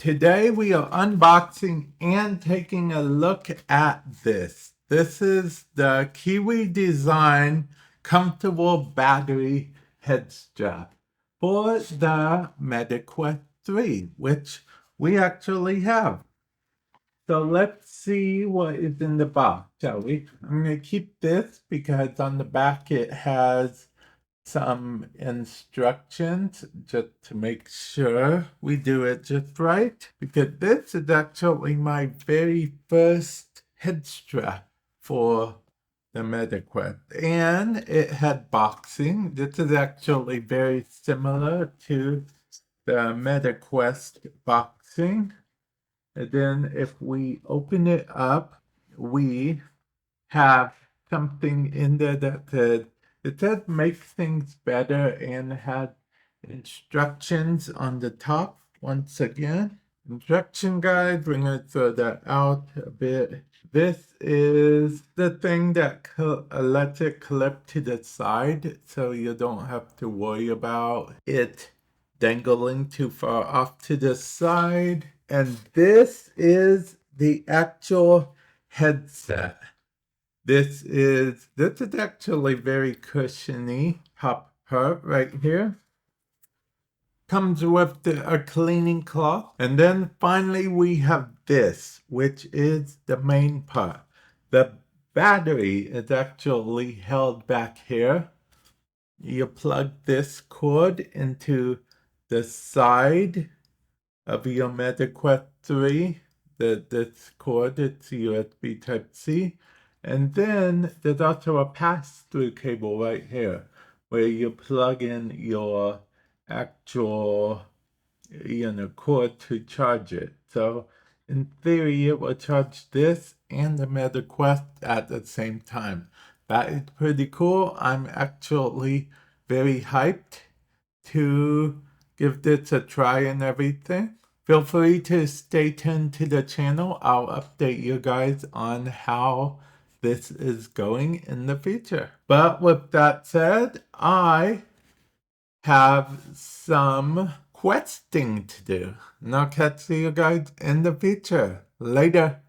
Today we are unboxing and taking a look at this. This is the KIWI design comfortable battery head strap for the MetaQuest 3, which we actually have. So let's see what is in the box, shall we? I'm going to keep this because on the back it has some instructions just to make sure we do it just right, because this is actually my very first head strap for the MetaQuest, and it had boxing. This is actually very similar to the MetaQuest boxing. And then if we open it up, we have something in there that said, it says make things better and had instructions on the top. Once again, instruction guide, we're going to throw that out a bit. This is the thing that lets it clip to the side so you don't have to worry about it dangling too far off to the side. And this is the actual headset. This is actually very cushiony top part right here. Comes with a cleaning cloth. And then finally we have this, which is the main part. The battery is actually held back here. You plug this cord into the side of your MetaQuest 3. This cord, it's USB Type-C. And then there's also a pass-through cable right here where you plug in your actual cord to charge it. So in theory, it will charge this and the MetaQuest at the same time. That is pretty cool. I'm actually very hyped to give this a try and everything. Feel free to stay tuned to the channel. I'll update you guys on how this is going in the future. But with that said, I have some questing to do. And I'll catch you guys in the future. Later.